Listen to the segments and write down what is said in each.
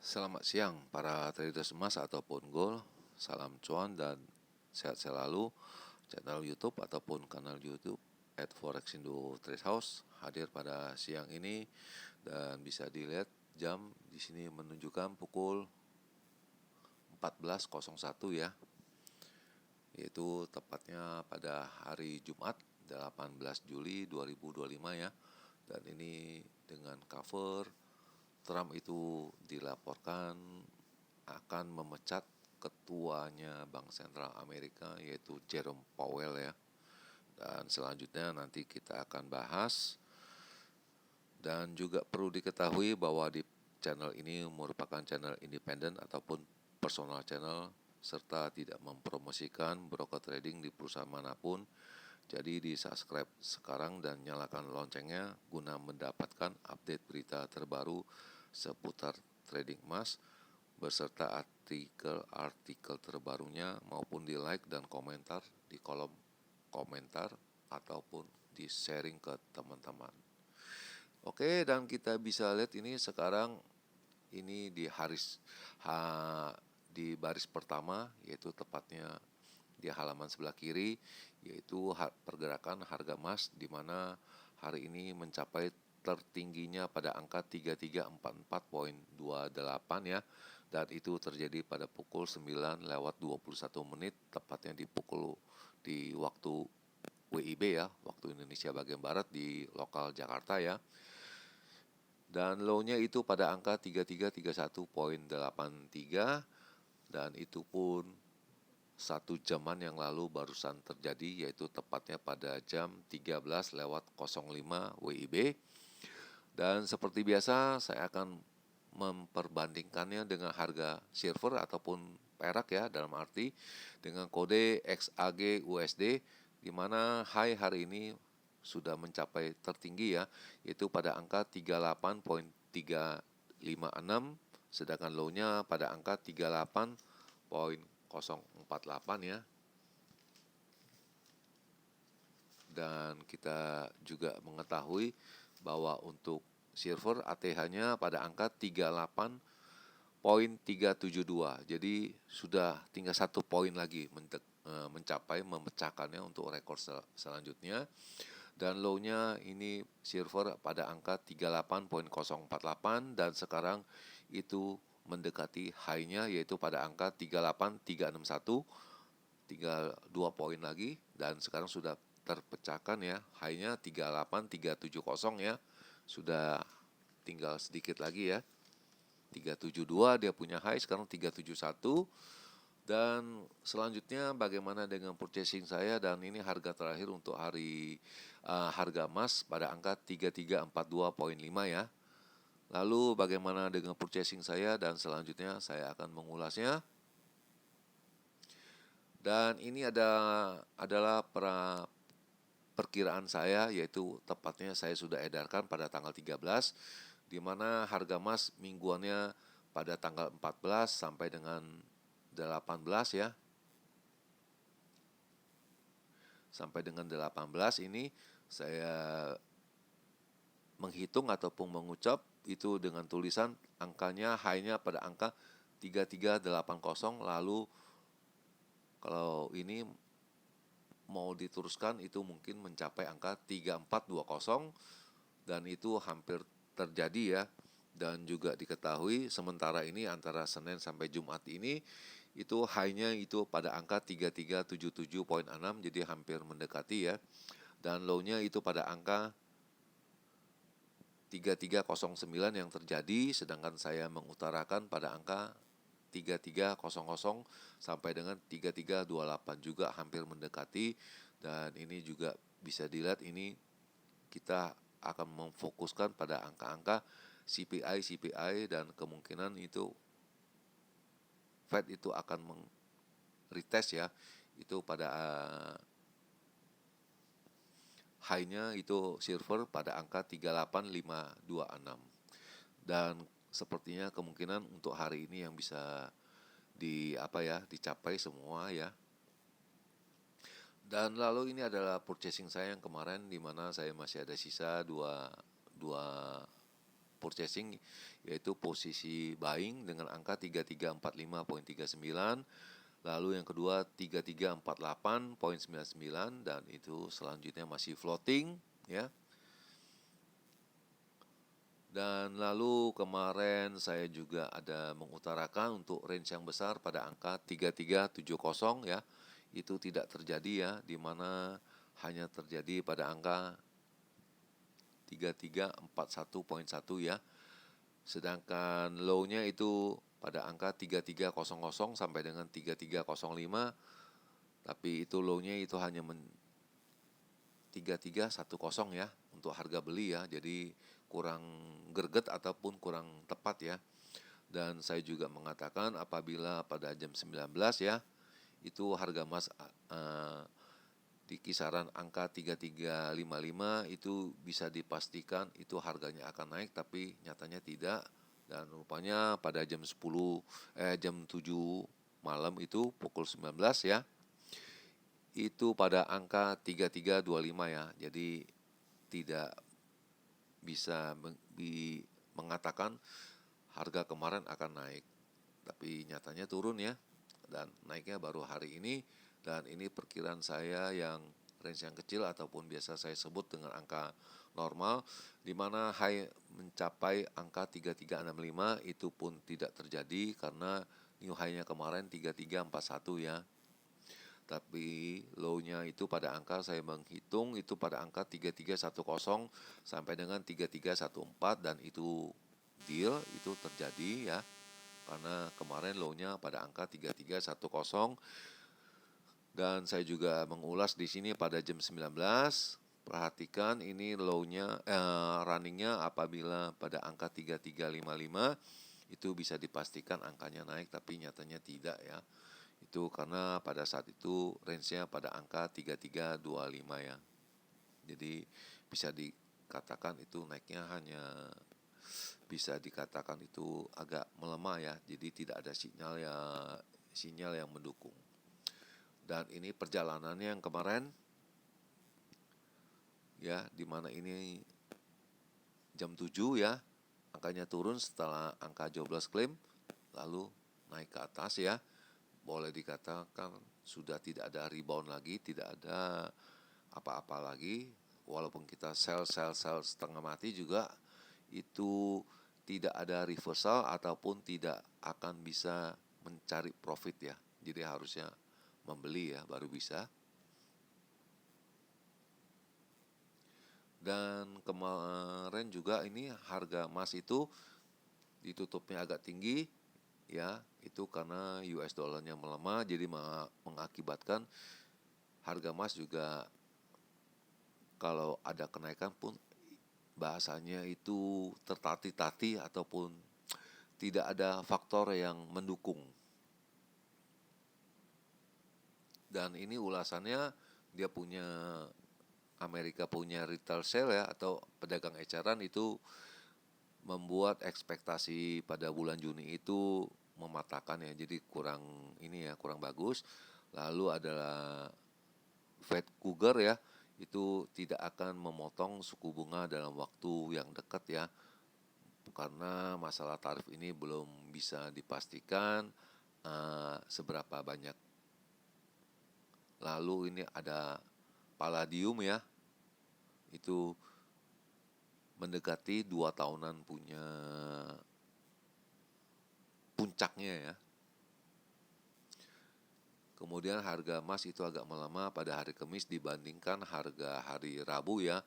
Selamat siang para traders emas ataupun gold. Salam cuan dan sehat selalu. Channel YouTube ataupun kanal YouTube @forexindo Trade House hadir pada siang ini dan bisa dilihat jam di sini menunjukkan pukul 14.01 ya. Yaitu tepatnya pada hari Jumat 18 Juli 2025 ya. Dan ini dengan cover Trump itu dilaporkan akan memecat ketuanya Bank Sentral Amerika yaitu Jerome Powell ya. Dan selanjutnya nanti kita akan bahas. Dan juga perlu diketahui bahwa di channel ini merupakan channel independen ataupun personal channel serta tidak mempromosikan broker trading di perusahaan manapun. Jadi di subscribe sekarang dan nyalakan loncengnya guna mendapatkan update berita terbaru seputar trading emas beserta artikel terbarunya maupun di like dan komentar di kolom komentar ataupun di sharing ke teman-teman. Oke, dan kita bisa lihat ini sekarang ini di baris pertama yaitu tepatnya di halaman sebelah kiri yaitu pergerakan harga emas di mana hari ini mencapai tertingginya pada angka 3344.28 ya, dan itu terjadi pada pukul 9:21 tepatnya di waktu WIB ya, waktu Indonesia bagian barat di lokal Jakarta ya. Dan low-nya itu pada angka 3331.83 dan itu pun 1 jaman yang lalu barusan terjadi yaitu tepatnya pada jam 13:05 WIB. Dan seperti biasa saya akan memperbandingkannya dengan harga silver ataupun perak ya, dalam arti dengan kode XAG USD di mana high hari ini sudah mencapai tertinggi ya, yaitu pada angka 38.356 sedangkan low-nya pada angka 38.048 ya. Dan kita juga mengetahui bahwa untuk silver ATH-nya pada angka 38.372. Jadi sudah tinggal 1 poin lagi mencapai memecahkannya untuk rekor selanjutnya. Dan low-nya ini silver pada angka 38.048 dan sekarang itu mendekati high-nya yaitu pada angka 38.361. Tinggal 2 poin lagi dan sekarang sudah terpecahkan ya, high-nya 38.370 ya. Sudah tinggal sedikit lagi ya. 372 dia punya high, sekarang 371. Dan selanjutnya bagaimana dengan purchasing saya, dan ini harga terakhir untuk harga emas pada angka 3342.5 ya. Lalu bagaimana dengan purchasing saya, dan selanjutnya saya akan mengulasnya. Dan ini adalah perkiraan saya, yaitu tepatnya saya sudah edarkan pada tanggal 13 di mana harga emas mingguannya pada tanggal 14 sampai dengan 18 ya. Sampai dengan 18 ini saya menghitung ataupun mengucap itu dengan tulisan angkanya high-nya pada angka 3380, lalu kalau ini mau diteruskan itu mungkin mencapai angka 3420 dan itu hampir terjadi ya. Dan juga diketahui sementara ini antara Senin sampai Jumat ini itu high-nya itu pada angka 3377.6, jadi hampir mendekati ya. Dan low-nya itu pada angka 3309 yang terjadi, sedangkan saya mengutarakan pada angka 3300 sampai dengan 3328 juga hampir mendekati. Dan ini juga bisa dilihat ini kita akan memfokuskan pada angka-angka CPI dan kemungkinan itu Fed itu akan retest ya, itu pada high-nya itu silver pada angka 38526. Dan sepertinya kemungkinan untuk hari ini yang bisa dicapai semua ya. Dan lalu ini adalah purchasing saya yang kemarin di mana saya masih ada sisa dua purchasing, yaitu posisi buying dengan angka 3345.39. Lalu yang kedua 3348.99 dan itu selanjutnya masih floating ya. Dan lalu kemarin saya juga ada mengutarakan untuk range yang besar pada angka 3370 ya. Itu tidak terjadi ya, di mana hanya terjadi pada angka 3341.1 ya. Sedangkan low-nya itu pada angka 3300 sampai dengan 3305. Tapi itu low-nya itu hanya 3310 ya untuk harga beli ya. Jadi kurang greget ataupun kurang tepat ya. Dan saya juga mengatakan apabila pada jam 19 ya itu harga emas di kisaran angka 3355 itu bisa dipastikan itu harganya akan naik, tapi nyatanya tidak. Dan rupanya pada jam 7 malam itu pukul 19 ya itu pada angka 3325 ya. Jadi tidak bisa mengatakan harga kemarin akan naik, tapi nyatanya turun ya, dan naiknya baru hari ini. Dan ini perkiraan saya yang range yang kecil ataupun biasa saya sebut dengan angka normal, di mana high mencapai angka 3365 itu pun tidak terjadi karena new high-nya kemarin 3341 ya. Tapi low-nya itu pada angka saya menghitung itu pada angka 3310 sampai dengan 3314 dan itu deal itu terjadi ya. Karena kemarin low-nya pada angka 3310 dan saya juga mengulas di sini pada jam 19. Perhatikan ini low-nya running-nya apabila pada angka 3355 itu bisa dipastikan angkanya naik, tapi nyatanya tidak ya. Itu karena pada saat itu range-nya pada angka 3325 ya. Jadi bisa dikatakan itu naiknya hanya bisa dikatakan itu agak melemah ya. Jadi tidak ada sinyal yang mendukung. Dan ini perjalanannya yang kemarin ya, di mana ini jam 7 ya. Angkanya turun setelah angka 12 klaim lalu naik ke atas ya. Boleh dikatakan sudah tidak ada rebound lagi, tidak ada apa-apa lagi. Walaupun kita sell setengah mati juga itu tidak ada reversal ataupun tidak akan bisa mencari profit ya. Jadi harusnya membeli ya baru bisa. Dan kemarin juga ini harga emas itu ditutupnya agak tinggi ya, itu karena US dollarnya melemah, jadi mengakibatkan harga emas juga kalau ada kenaikan pun bahasanya itu tertati-tati ataupun tidak ada faktor yang mendukung. Dan ini ulasannya dia punya Amerika punya retail sale ya atau pedagang eceran itu membuat ekspektasi pada bulan Juni itu mematahkan ya, jadi kurang bagus. Lalu adalah Fed Cougar ya, itu tidak akan memotong suku bunga dalam waktu yang dekat ya, karena masalah tarif ini belum bisa dipastikan seberapa banyak. Lalu ini ada palladium ya, itu mendekati 2 tahunan punya puncaknya ya. Kemudian harga emas itu agak melemah pada hari Kamis dibandingkan harga hari Rabu ya,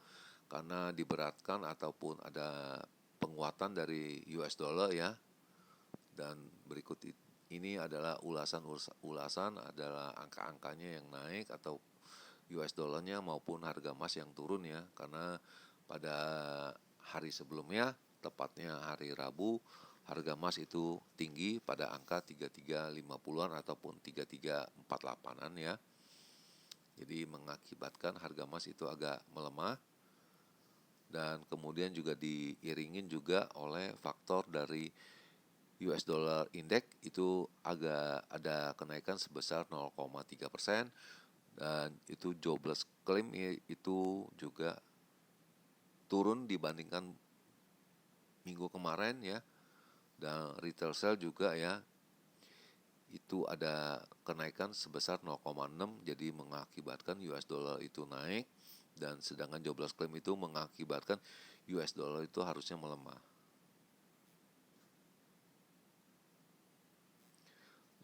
karena diberatkan ataupun ada penguatan dari US dollar ya. Dan berikut ini adalah ulasan adalah angka-angkanya yang naik atau US dollarnya maupun harga emas yang turun ya, karena pada hari sebelumnya tepatnya hari Rabu harga emas itu tinggi pada angka 3350-an ataupun 3348-an ya. Jadi mengakibatkan harga emas itu agak melemah. Dan kemudian juga diiringin juga oleh faktor dari US dollar index itu agak ada kenaikan sebesar 0,3%. Dan itu jobless claim itu juga turun dibandingkan minggu kemarin ya, dan retail sale juga ya, itu ada kenaikan sebesar 0,6, jadi mengakibatkan US dollar itu naik, dan sedangkan jobless claim itu mengakibatkan US dollar itu harusnya melemah.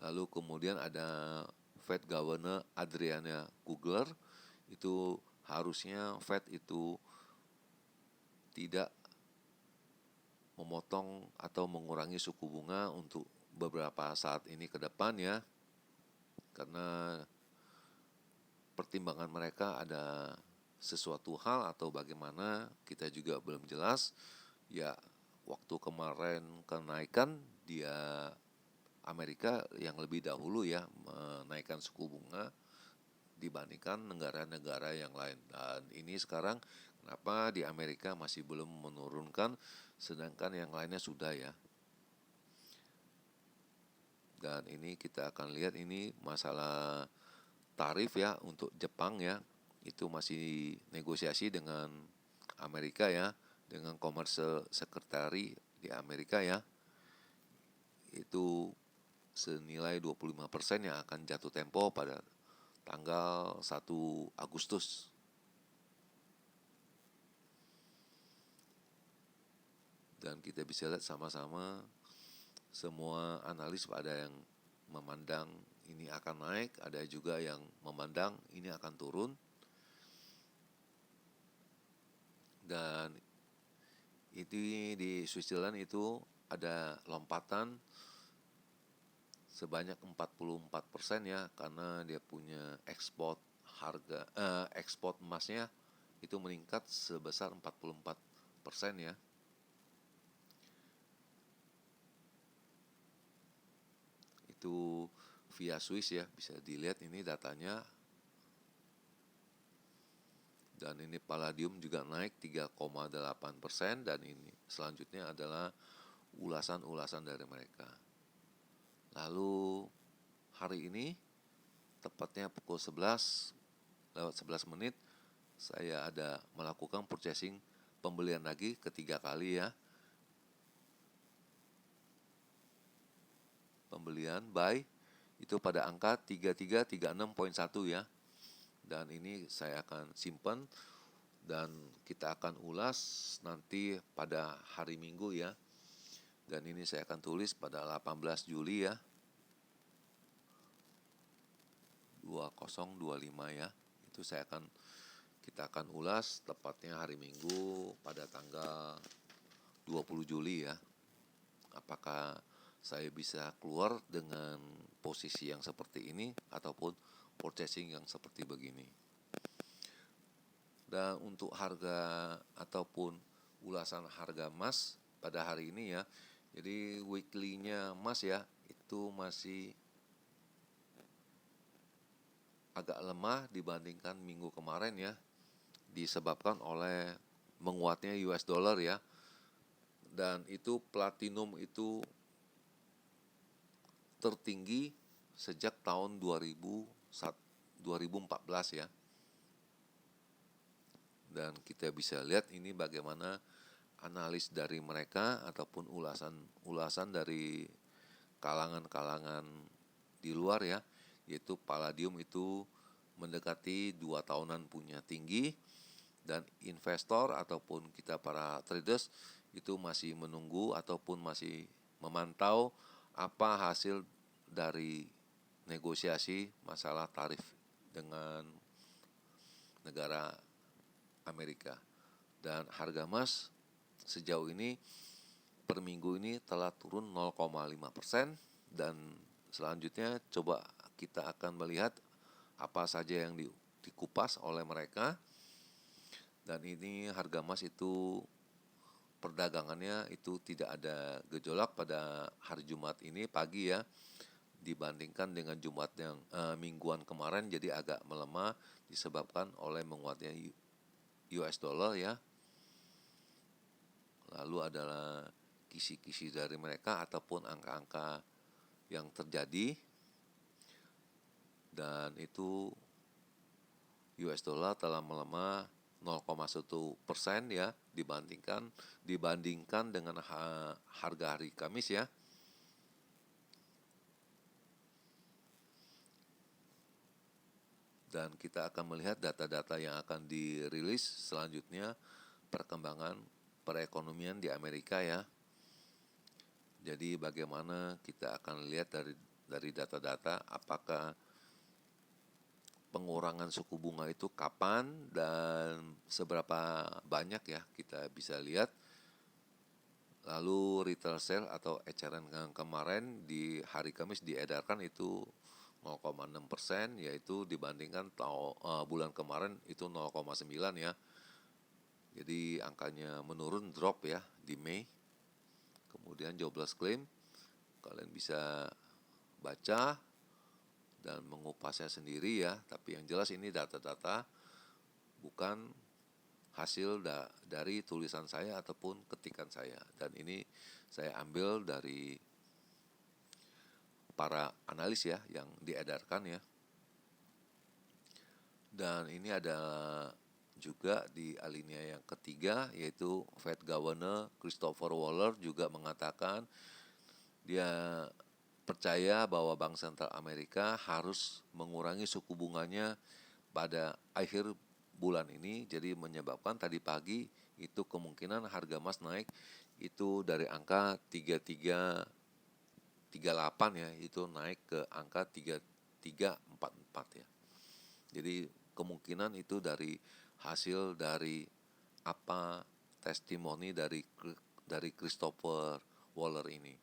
Lalu kemudian ada Fed Governor Adriana Kugler, itu harusnya Fed itu tidak memotong atau mengurangi suku bunga untuk beberapa saat ini ke depan ya, karena pertimbangan mereka ada sesuatu hal atau bagaimana kita juga belum jelas ya. Waktu kemarin kenaikan dia Amerika yang lebih dahulu ya menaikkan suku bunga dibandingkan negara-negara yang lain, dan ini sekarang kenapa di Amerika masih belum menurunkan sedangkan yang lainnya sudah ya. Dan ini kita akan lihat ini masalah tarif ya untuk Jepang ya, itu masih negosiasi dengan Amerika ya, dengan Commerce Secretary di Amerika ya, itu senilai 25% yang akan jatuh tempo pada tanggal 1 Agustus. Dan kita bisa lihat sama-sama semua analis ada yang memandang ini akan naik, ada juga yang memandang ini akan turun. Dan itu di Switzerland itu ada lompatan sebanyak 44% ya, karena dia punya ekspor emasnya itu meningkat sebesar 44% ya. Itu via Swiss ya, bisa dilihat ini datanya. Dan ini palladium juga naik 3,8%, dan ini selanjutnya adalah ulasan-ulasan dari mereka. Lalu hari ini tepatnya pukul 11 lewat 11 menit saya ada melakukan purchasing pembelian lagi ketiga kali ya. Pembelian buy itu pada angka 3336.1 ya. Dan ini saya akan simpan dan kita akan ulas nanti pada hari Minggu ya. Dan ini saya akan tulis pada 18 Juli ya, 2025 ya. Itu kita akan ulas tepatnya hari Minggu pada tanggal 20 Juli ya. Apakah saya bisa keluar dengan posisi yang seperti ini ataupun purchasing yang seperti begini. Dan untuk harga ataupun ulasan harga emas pada hari ini ya, jadi weekly-nya emas ya itu masih agak lemah dibandingkan minggu kemarin ya, disebabkan oleh menguatnya US dollar ya. Dan itu platinum itu tertinggi sejak tahun 2014 ya. Dan kita bisa lihat ini bagaimana analis dari mereka ataupun ulasan dari kalangan-kalangan di luar ya, yaitu palladium itu mendekati 2 tahunan punya tinggi, dan investor ataupun kita para traders itu masih menunggu ataupun masih memantau apa hasil dari negosiasi masalah tarif dengan negara Amerika. Dan harga emas sejauh ini per minggu ini telah turun 0,5%, dan selanjutnya coba kita akan melihat apa saja yang dikupas oleh mereka. Dan ini harga emas itu perdagangannya itu tidak ada gejolak pada hari Jumat ini pagi ya, dibandingkan dengan Jumat yang mingguan kemarin, jadi agak melemah disebabkan oleh menguatnya US dollar ya. Lalu adalah kisi-kisi dari mereka ataupun angka-angka yang terjadi, dan itu US dollar telah melemah 0,1% ya, dibandingkan dengan harga hari Kamis ya. Dan kita akan melihat data-data yang akan dirilis selanjutnya, perkembangan perekonomian di Amerika ya. Jadi bagaimana kita akan lihat dari data-data apakah pengurangan suku bunga itu kapan dan seberapa banyak ya, kita bisa lihat. Lalu retail sale atau eceran yang kemarin di hari Kamis diedarkan itu 0,6%, yaitu dibandingkan bulan kemarin itu 0,9 ya. Jadi angkanya menurun, drop ya di Mei. Kemudian jobless claim, kalian bisa baca dan mengupasnya sendiri ya. Tapi yang jelas ini data-data, bukan hasil dari tulisan saya ataupun ketikan saya. Dan ini saya ambil dari para analis ya yang diedarkan ya. Dan ini ada juga di alinea yang ketiga, yaitu Fed Governor Christopher Waller juga mengatakan dia percaya bahwa Bank Sentral Amerika harus mengurangi suku bunganya pada akhir bulan ini. Jadi menyebabkan tadi pagi itu kemungkinan harga emas naik itu dari angka 3338 ya, itu naik ke angka 3344 ya. Jadi kemungkinan itu dari hasil dari apa testimoni dari Christopher Waller ini.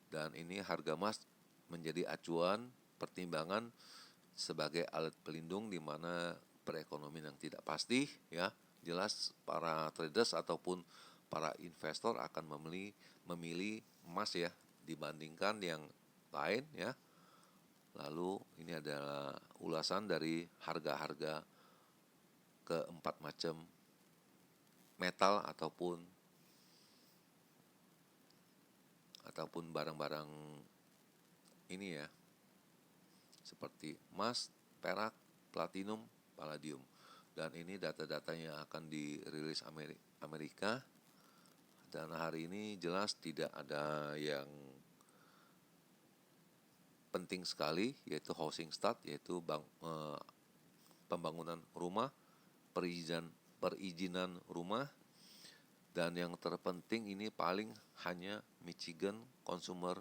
Dan ini harga emas menjadi acuan pertimbangan sebagai alat pelindung di mana perekonomian yang tidak pasti ya. Jelas para traders ataupun para investor akan memilih emas ya dibandingkan yang lain ya. Lalu ini adalah ulasan dari harga-harga keempat macam metal ataupun barang-barang ini ya, seperti emas, perak, platinum, palladium. Dan ini data-data yang akan dirilis Amerika. Dan hari ini jelas tidak ada yang penting sekali, yaitu housing start, yaitu pembangunan rumah, perizinan rumah. Dan yang terpenting ini paling hanya Michigan Consumer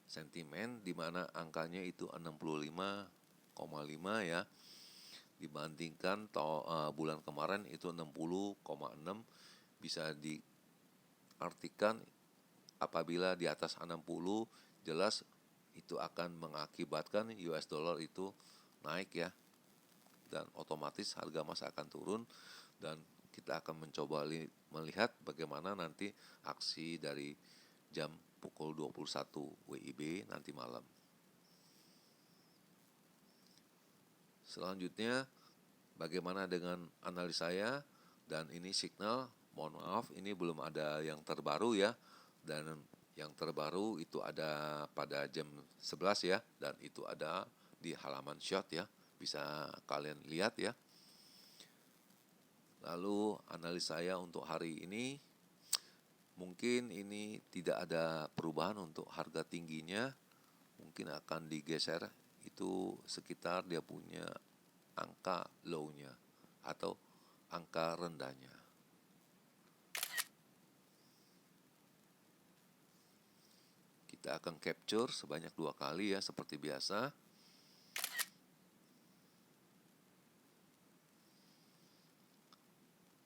Sentiment, di mana angkanya itu 65,5 ya, dibandingkan bulan kemarin itu 60,6. Bisa diartikan apabila di atas 60 jelas itu akan mengakibatkan US dollar itu naik ya, dan otomatis harga emas akan turun. Dan kita akan mencoba melihat bagaimana nanti aksi dari jam pukul 21 WIB nanti malam. Selanjutnya, bagaimana dengan analis saya? Dan ini signal, mohon maaf ini belum ada yang terbaru ya. Dan yang terbaru itu ada pada jam 11 ya, dan itu ada di halaman short ya, bisa kalian lihat ya. Lalu analis saya untuk hari ini, mungkin ini tidak ada perubahan untuk harga tingginya, mungkin akan digeser itu sekitar dia punya angka low-nya atau angka rendahnya. Kita akan capture sebanyak 2 kali ya, seperti biasa.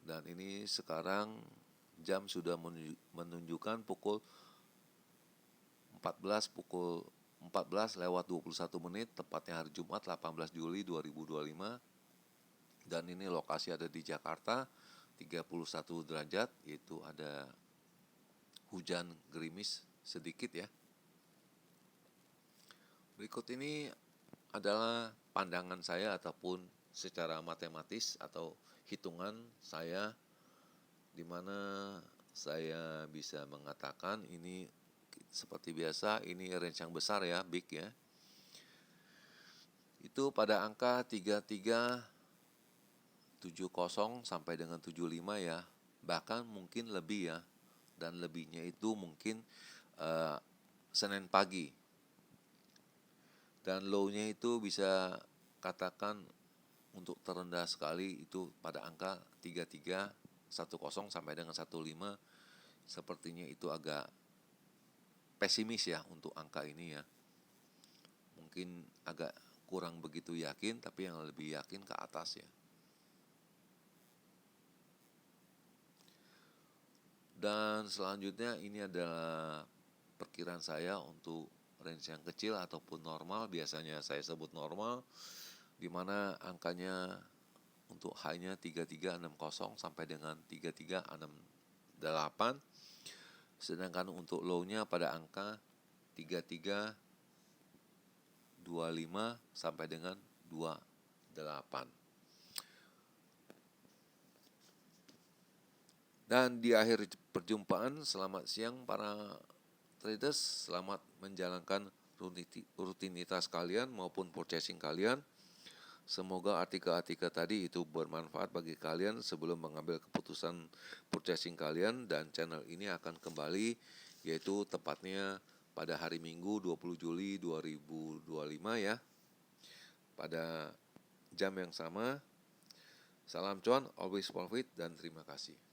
Dan ini sekarang jam sudah menunjukkan pukul 14 lewat 21 menit, tepatnya hari Jumat 18 Juli 2025. Dan ini lokasi ada di Jakarta, 31 derajat, yaitu ada hujan gerimis sedikit ya. Berikut ini adalah pandangan saya ataupun secara matematis atau hitungan saya, di mana saya bisa mengatakan ini seperti biasa, ini range yang besar ya, big ya. Itu pada angka 33 70 sampai dengan 75 ya, bahkan mungkin lebih ya, dan lebihnya itu mungkin eh, Senin pagi, dan low-nya itu bisa katakan untuk terendah sekali itu pada angka 3310 sampai dengan 15. Sepertinya itu agak pesimis ya untuk angka ini ya, mungkin agak kurang begitu yakin, tapi yang lebih yakin ke atas ya. Dan selanjutnya ini adalah perkiraan saya untuk range yang kecil ataupun normal, biasanya saya sebut normal, di mana angkanya untuk high-nya 3360 sampai dengan 3368, sedangkan untuk low-nya pada angka 3325 sampai dengan 28. Dan di akhir perjumpaan, selamat siang para traders, selamat menjalankan rutinitas kalian maupun purchasing kalian. Semoga artikel-artikel tadi itu bermanfaat bagi kalian sebelum mengambil keputusan purchasing kalian, dan channel ini akan kembali yaitu tepatnya pada hari Minggu 20 Juli 2025 ya, pada jam yang sama. Salam cuan, always profit, dan terima kasih.